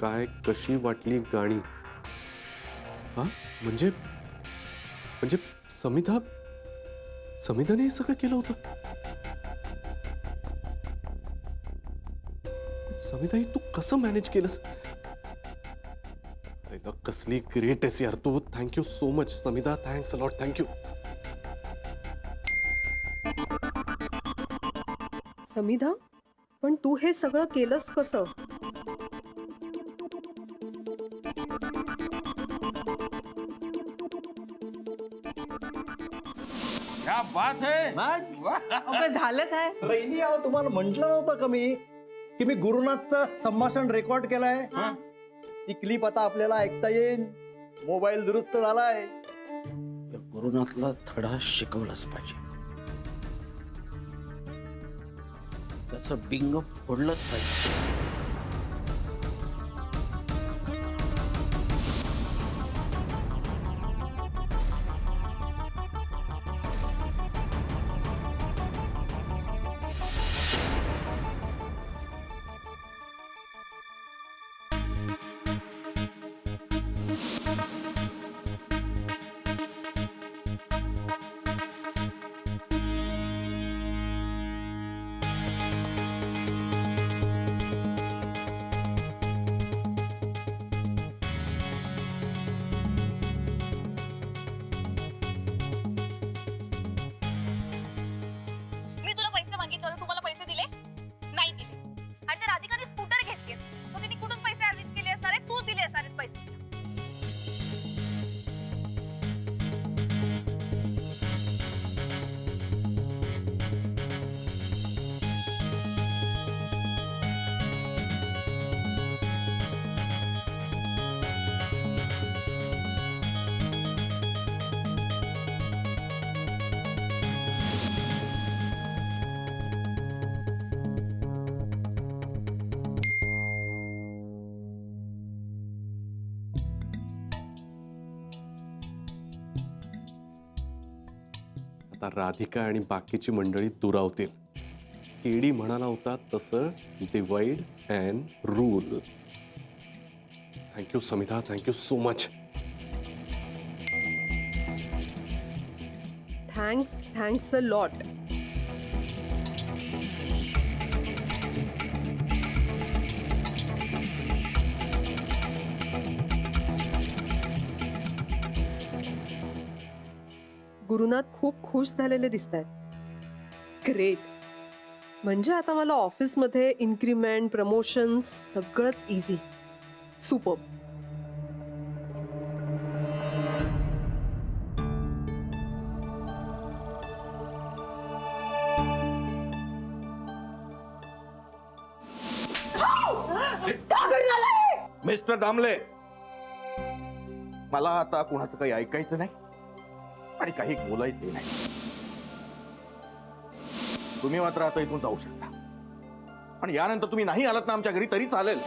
काय कशी वाटली गाणी? हा म्हणजे म्हणजे समिधा समिधाने हे सगळं केलं होतं. समिधा हे तू कसं मॅनेज केलंस? अरे कसली ग्रेट आहेस यार तू. Thank you so much Samidha. Thanks a lot. Thank you. Samidha, पण तू हे सगळं केलंस कसं? क्या बात है. मग झालं काय? बहिणी अहो तुम्हाला म्हंटल नव्हतं का मी की मी गुरुनाथचं संभाषण रेकॉर्ड केलंय. ती क्लिप आता आपल्याला ऐकता येईल. मोबाईल दुरुस्त झालाय. गुरुनाथला धडा शिकवलाच पाहिजे. त्याचं बिंग फोडलंच पाहिजे. मी तुला पैसे मागितले होते, तू मला पैसे दिले नाही दिले. आणि त्या राधिकाने स्कूटर घेतली, सो तिने कुठून पैसे अरेंज केले असणार आहे? तू दिले असणार पैसे. आता राधिका आणि बाकीची मंडळी दुरावतील. केडी म्हणाला होता तसं divide and rule. Thank you Samidha. Thank you so much. Thanks a lot. Gurunath खूप खुश झालेले दिसत आहेत. ग्रेट. म्हणजे आता मला ऑफिसमध्ये इन्क्रीमेंट, प्रमोशन सगळंच इझी. सुपर. मिस्टर दामले, मला आता कुणाचं काही ऐकायचं नाही आणि काही बोलायचंही नाही. तुम्ही मात्र आता इथून जाऊ शकता. आणि यानंतर तुम्ही नाही आलात ना आमच्या घरी तरी चालेल.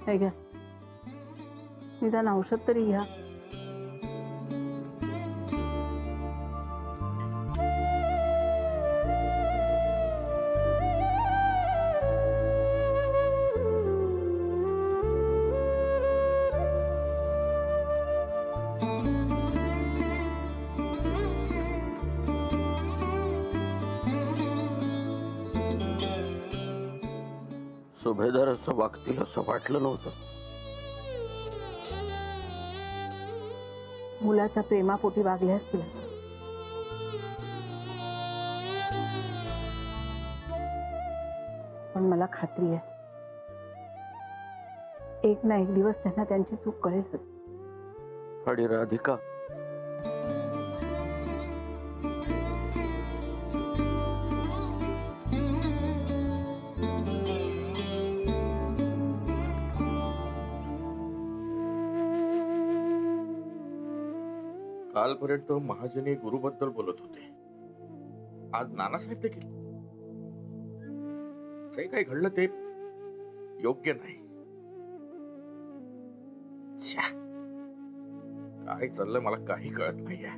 हे घ्या, निदान औषध तरी घ्या. सुभेदार असं वागतील असं वाटलं नव्हतं. मुलाच्या प्रेमापोटी वागले असतील. पण मला खात्री आहे एक ना एक दिवस त्यांना त्यांची चूक कळेल. आणि राधिका, कालपर्यंत महाजनी गुरुबद्दल बोलत होते. आज नानासाहेब देखील. जे काही घडलं ते योग्य नाही. छ्या. काय चाललंय मला काही कळत नाहीये.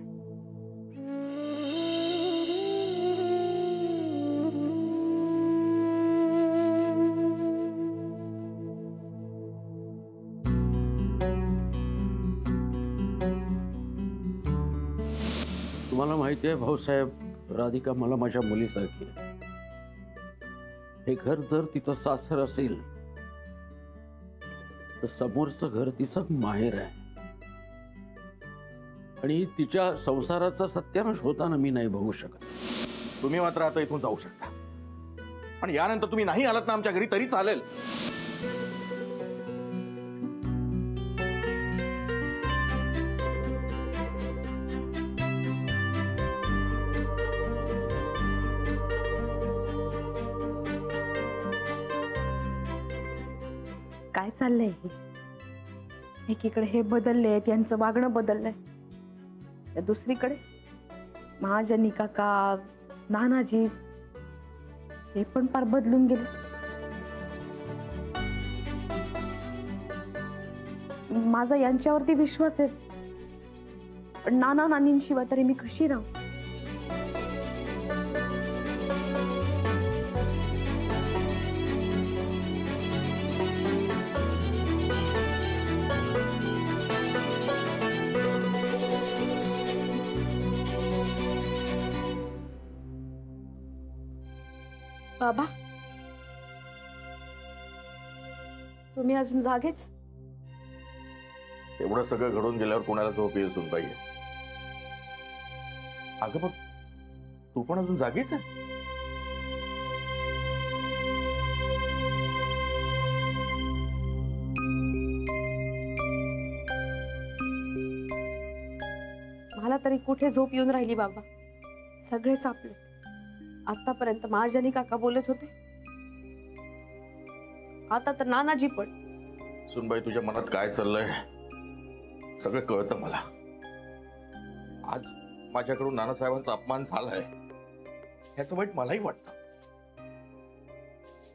तुम्हाला माहिती आहे भाऊसाहेब, राधिका मला माझ्या मुलीसारखी आहे. हे घर जर तिचं सासर असेल तर समोरचं घर तिचं माहेर आहे. आणि तिच्या संसाराचा सत्यानाश होताना मी नाही बघू शकत. तुम्ही मात्र आता इथून जाऊ शकता. आणि यानंतर तुम्ही नाही आलात ना आमच्या घरी तरी चालेल. काय चाललंय हे? एकीकडे हे बदलले, यांचं वागणं बदललंय, तर दुसरीकडे महाजनी काका, नानाजी हे पण फार बदलून गेले. माझा यांच्यावरती विश्वास आहे, पण नाना नानींशिवाय तरी मी कशी राहू? बाबा, तुम्ही अजून जागेच? एवढं सगळं घडून गेल्यावर कोणाला झोप येईल सुनबाई? अगं पण तू पण अजून जागीच आहे. मला तरी कुठे झोप येऊन राहिली बाबा. सगळेच आपले. आतापर्यंत महाजनी काका बोलत होते, आता तर नानाजी पण. सुनबाई, तुझ्या मनात काय चाललंय सगळं कळतं मला. आज माझ्याकडून नानासाहेबांचा अपमान झालाय ह्याचं वाईट मलाही वाटतं.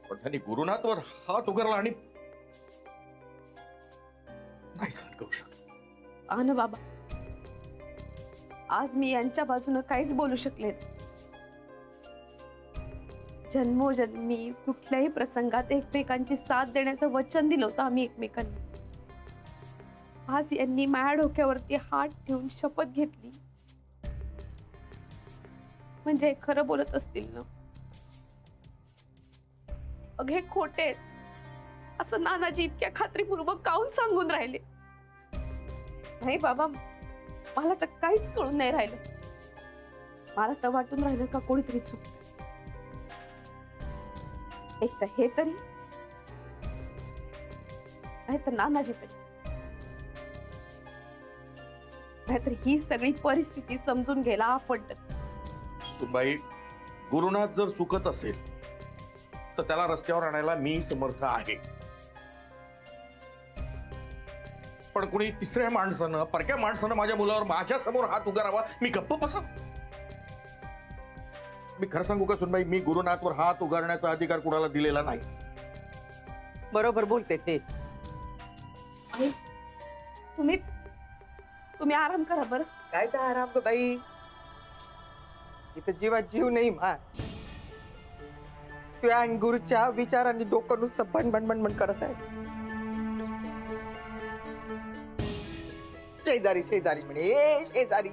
पण त्यांनी गुरुनाथवर हात उगारला आणि नाही सहन करू शकत. हा ना बाबा, आज मी यांच्या बाजूने काहीच बोलू शकले नाही. जन्मोजन्मी कुठल्याही प्रसंगात एकमेकांची साथ देण्याचं वचन दिलं होतं आम्ही एकमेकांना. आज यांनी माझ्या डोक्यावरती हात ठेवून शपथ घेतली, म्हणजे खरं बोलत असतील ना? अग हे खोटे आहेत असं नानाजी इतक्या खात्रीपूर्वक काहून सांगून राहिले? नाही बाबा, मला तर काहीच कळून नाही राहिलं. मला तर वाटून राहिलं का कोणीतरी चुकतं. एक तर हे तरी, नाहीतर नानाजी तरी, नाहीतर ही सगळी परिस्थिती समजून घ्यायला आपण तर. सुनबाई, गुरुनाथ जर चुकत असेल तर त्याला रस्त्यावर आणायला मी समर्थ आहे. पण कोणी तिसऱ्या माणसानं, परक्या माणसानं माझ्या मुलावर माझ्या समोर हात उगारावा, मी गप्प बसा? मी खरं सांगू का सुनबाई, मी गुरुनाथवर हात उगारण्याचा अधिकार कुणाला दिलेला नाही. बरोबर बोलते ते. आणि तुम्ही तुम्ही आराम करा बरं. काय तर आराम ग बाई, इथं जीवात जीव नाही मा. तुझ्या आणि गुरुच्या विचारांनी डोकं नुसतं भणभण भणभण करत आहे. शेजारी शेजारी म्हणे, ए शेजारी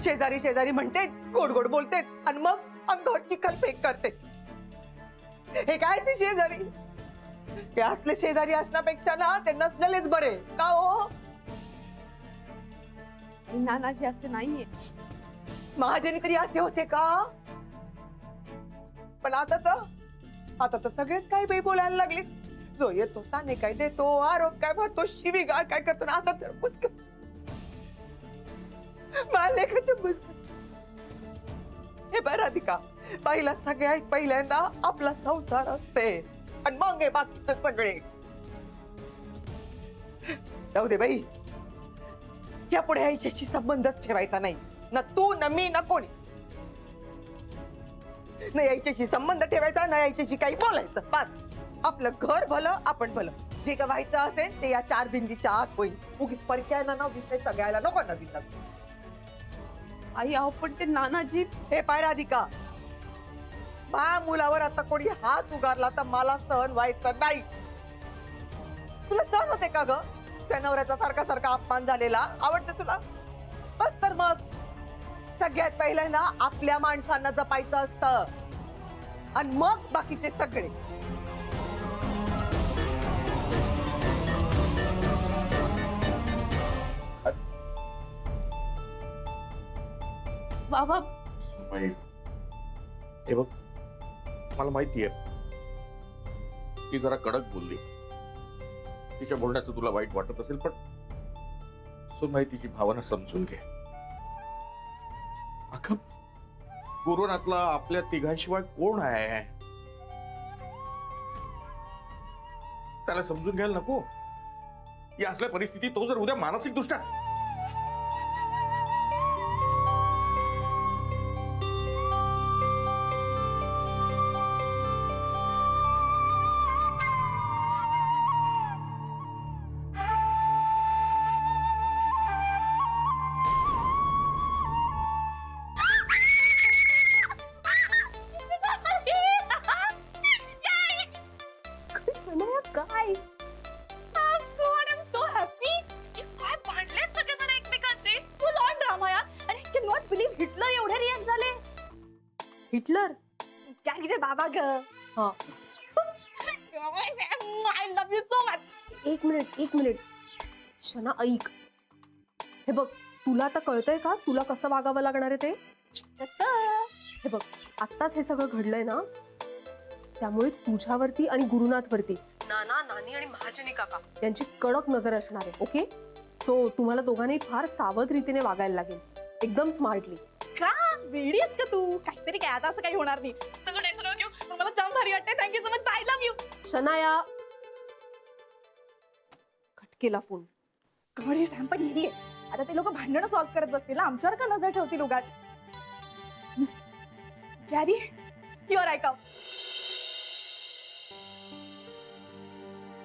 शेजारी शेजारी म्हणते, गोड गोड बोलते आणि मग अंगावर चिखल फेक करते. हे कायचे शेजारी? हे असले शेजारी असण्यापेक्षा ना ते नसलेलेच बरे का हो? नानाजी असे नाहीये. महाजनी तरी असे होते का? पण आता तर सगळेच काही बाई बोलायला लागले. जो येतो ताने काय देतो, आरोप काय भरतो, शिवीगाळ काय करतो, आता तर मुस्क लेखाच्या मुस्क. हे बरं राधिका, पहिला सगळ्यात पहिल्यांदा आपला संसार असते आणि मग हे बाकीचे सगळे. जाऊ दे बाई, यापुढे याच्याशी संबंधच ठेवायचा नाही. ना तू ना मी ना कोणी. ना याच्याशी संबंध ठेवायचा, ना याच्याशी काही बोलायचं. बस आपलं घर भलं आपण भलं. जे काय व्हायचं असेल ते या 4 भिंतीच्या आत होईल. उगीच परक्याना ना विषय सगळ्याला नको नवीन नवीन. आई अहो पण ते नानाजी हे पाय राधिका, माझ्या मुलावर आता कोणी हात उगारला तर मला सहन व्हायचं नाही. तुला सहन होते का ग त्या नवऱ्याचा सारखा सारखा अपमान झालेला? आवडतं तुला? बस तर मग सगळ्यात पहिल्यांदा आपल्या माणसांना जपायचं असतं आणि मग बाकीचे सगळे. बाबा हे बघ, मला माहितीये ती जरा कडक बोलली. तिच्या बोलण्याचं तुला वाईट वाटत असेल, पण सुनबाई तिची भावना समजून घे. अगं गुरुनाथला आपल्या तिघांशिवाय कोण आहे? त्याला समजून घ्यायला नको? या असल्या परिस्थितीत तो जर उद्या मानसिक दृष्ट्या काय काय भांडलेत सगळेजण एकमेकांशी. फुल ऑन ड्रामा या. आणि कॅन नॉट बिलीव्ह हिटलर एवढे रिॲक्ट झाले. हिटलर कॅरीचे बाबा ग. I love you so much. एक मिनिट शना ऐक. हे बघ, तुला आता कळतंय का तुला कसं वागावं लागणार आहे ते? हे बघ, आत्ताच हे सगळं घडलंय ना, त्यामुळे तुझ्यावरती आणि गुरुनाथवरती नाना, नानी आणि महाजनी काका यांची कडक नजर असणार आहे. ओके, सो तुम्हाला दोघांनी फार सावध रीतीने वागायला लागेल, एकदम स्मार्टली. का वेडी आहेस का तू? काहीतरी काय, आता असं काही होणार नाही. तुझं टेन्शन नको घेऊ. पण मला जाम भारी वाटते. Thank you so much. I love you. Shanaya, cut केला फोन. गौरी सॅम पण येडी आहे. आता ते लोक भांडणं सॉल्व्ह करत बसतील ना, आमच्यावर का नजर ठेवतील उगाच? Gary, your ऐकाव.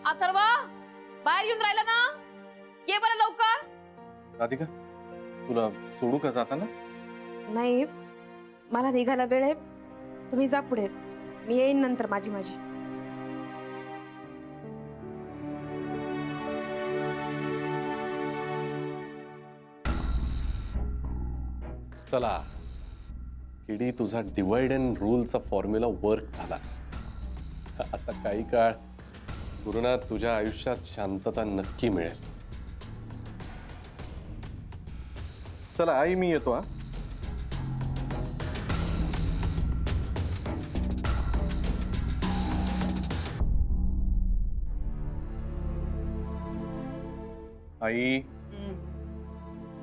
अथर्वा, बाहेर येऊन राहिला ना? ये बरं लवकर. राधिका, तुला सोडू का जाताना? नाही, मला निघायला वेळ आहे. तुम्ही जा पुढे, मी येईन नंतर माझी. चला किडी, तुझा डिवाइड अँड रूलचा फॉर्म्युला वर्क झाला. आता काही काळ गुरुनाथ तुझ्या आयुष्यात शांतता नक्की मिळेल. चला आई, मी येतो. आई,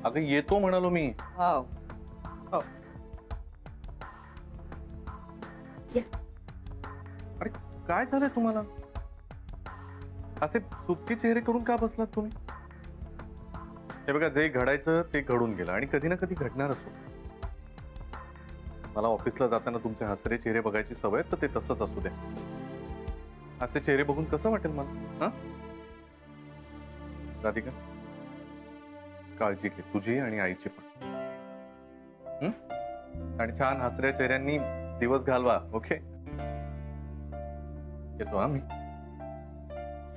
अगं येतो म्हणालो मी. हो. अरे काय झालंय तुम्हाला? असे सुटके चेहरे करून का बसलात तुम्ही? हे बघा, जे घडायचं ते घडून गेलं आणि कधी ना कधी घडणारच होतं. मला ऑफिसला जाताना तुमचे हसरे चेहरे बघायची सवय, तर ते तसंच असू द्या. असे चेहरे बघून कसं वाटेल मला? राधिका, काळजी घे तुझी आणि आईची पण. आणि छान हसऱ्या चेहऱ्यांनी दिवस घालवा. ओके, येतो आम्ही.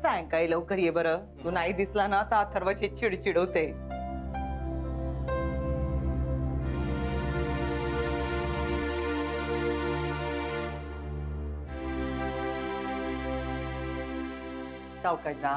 सायंकाळी लवकर ये बरं. तू नाही दिसला ना तर अथर्वची चिडचिड होते. सावकाश जा.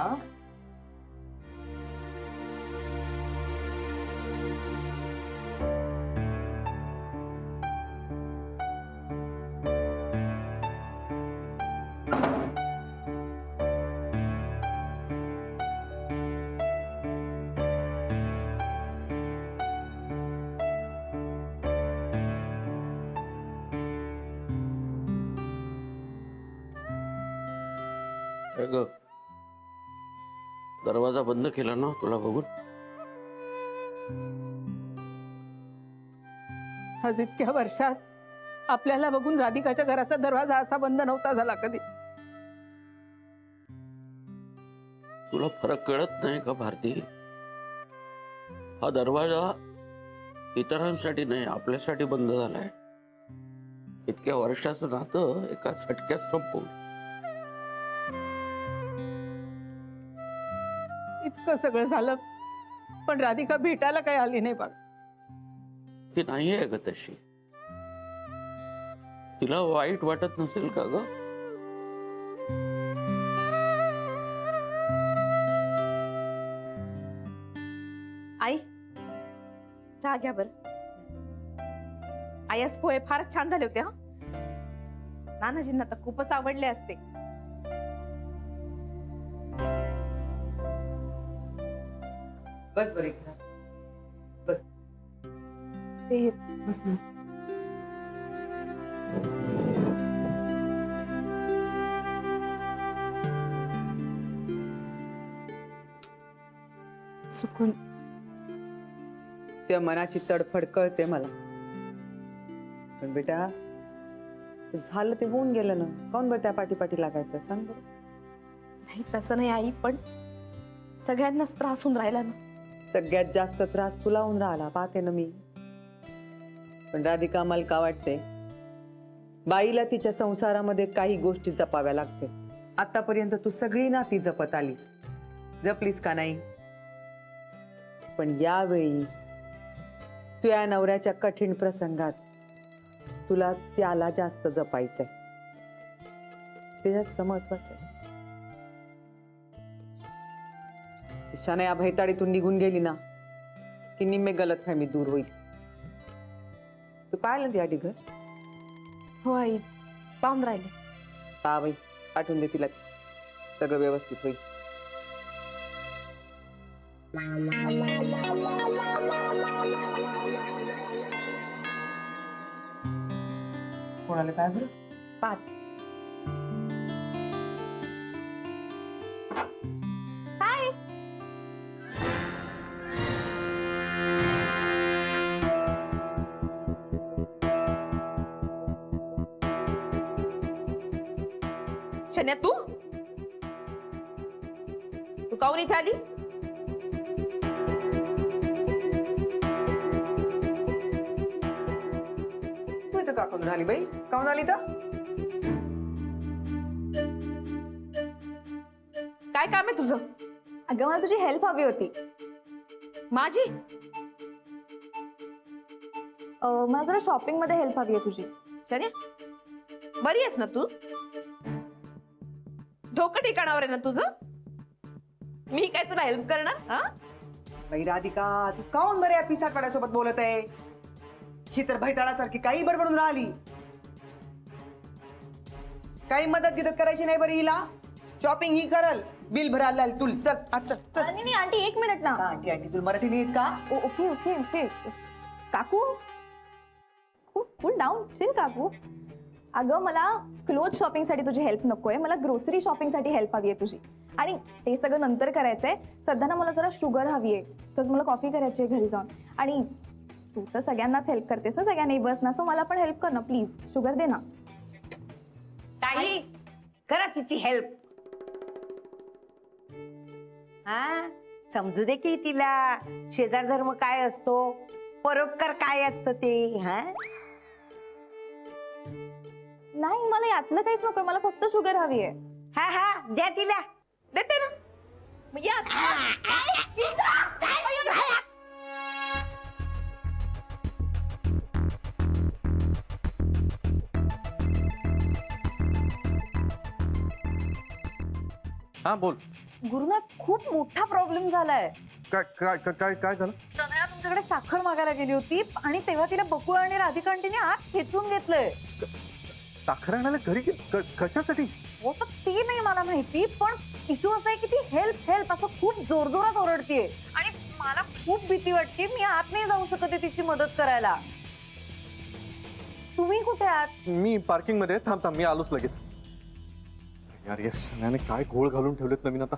काय ग, दरवाजा बंद केला ना तुला बघून? आज इतक्या वर्षात आपल्याला बघून राधिकाच्या घराचा दरवाजा असा बंद नव्हता झाला कधी. तुला फरक कळत नाही का भारती? हा दरवाजा इतरांसाठी नाही, आपल्यासाठी बंद झालाय. इतक्या वर्षाचं नातं एका झटक्यात संपवलं. इतकं सगळं झालं पण राधिका भेटायला काही आली नाही बघ. ती नाही आहे ग तशी. तिला वाईट वाटत नसेल का ग? आई चहा घ्या बर. आई आज पोहे फारच छान झाले होते. हा नानाजींना तर खूपच आवडले असते. बस बरी बस. ते बस ना. चुकून त्या मनाची तडफड कळते मला. पण बेटा ते झालं ते होऊन गेलं ना. काऊन बरं त्या पाठी लागायचं सांग बरं. नाही तसं नाही आई, पण सगळ्यांनाच त्रास होऊन राहिला ना. सगळ्यात जास्त त्रास तुला होऊन राहिला पाहते ना मी. पण राधिका मला का वाटते बाईला तिच्या संसारामध्ये काही गोष्टी जपाव्या लागते. आतापर्यंत तू सगळी नाती जपत आलीस, जपलीस का नाही? पण यावेळी तुझ्या नवऱ्याच्या कठीण प्रसंगात तुला त्याला जास्त जपायचंय. ते जास्त महत्वाचं आहे. शनया भैताडीतून निघून गेली ना की निम्मे गलतफहमी दूर होईल. तू पाहिलं ती आधी घर? हो आई, पाहून राहिले. पा बाई, पाठवून दे तिला. सगळं व्यवस्थित होईल. कोणाला काय बरं? पाहत हाय. शन्या तू काहून इथे आली? तू इथं का करून आली बाई? काहून आली तर? काय काम आहे तुझं? अगं मला तुझी हेल्प हवी होती. माझी? मला जरा शॉपिंग मध्ये हेल्प हवी आहे तुझी. शन्या बरी आहेस ना तू? डोकं ठिकाणावर आहे ना तुझं? मी काय तुला हेल्प करणार? हा बाई राधिका, तू काहून बरे पिसाटवाड्यासोबत बोलत आहे? ही तर भैताळासारखी काही बडबडून राहिली. काही मदत गिदत करायची नाही बरी हिला. शॉपिंग ही करल, बिल भरायला लाल. तुल चल आज चल चल. नाही आंटी एक मिनिट ना. आंटी आंटी तुला मराठी नाही येत का? ओके ओके ओके काकू, कूल डाऊन, चिल काकू. अगं मला क्लोथ शॉपिंग साठी तुझी हेल्प नकोय. मला ग्रोसरी शॉपिंग साठी हेल्प हवी आहे तुझी. आणि ते सगळं नंतर करायचंय. सध्या ना मला जरा शुगर हवी आहे, तसं मला कॉफी करायची आहे घरी जाऊन. आणि तू तर सगळ्यांनाच हेल्प करतेस ना, सगळ्या नेबर्स ना, सो मला पण हेल्प कर ना प्लीज. शुगर दे ना. ताई करा तिची हेल्प. हा समजू दे की तिला शेजार धर्म काय असतो, परोपकार काय असतं ते. हा नाही मला यातलं काहीच नकोय, मला फक्त शुगर हवी आहे. हा हा द्या तिला. देते ना. मग या. हा बोल. गुरुनाथ खूप मोठा प्रॉब्लेम झालाय. काय काय काय काय झालं? सनया तुमच्याकडे साखर मागायला गेली होती आणि तेव्हा तिला बकुळा आणि राधिका आंटीने आत खेचून घेतलंय. साखर आणायला घरी कशासाठी? हो तर ती नाही मला माहिती, पण इश्यू असा आहे की ती हेल्प हेल्प असं खूप जोरजोरात ओरडतीये आणि मला खूप भीती वाटते. मी आत नाही जाऊ शकत आहे तिची मदत करायला. तुम्ही कुठे आहात? मी पार्किंग मध्ये. थांब थांब, मी आलोच लगेच. यार या शनाने काय घोळ घालून ठेवलेत नवीन आता.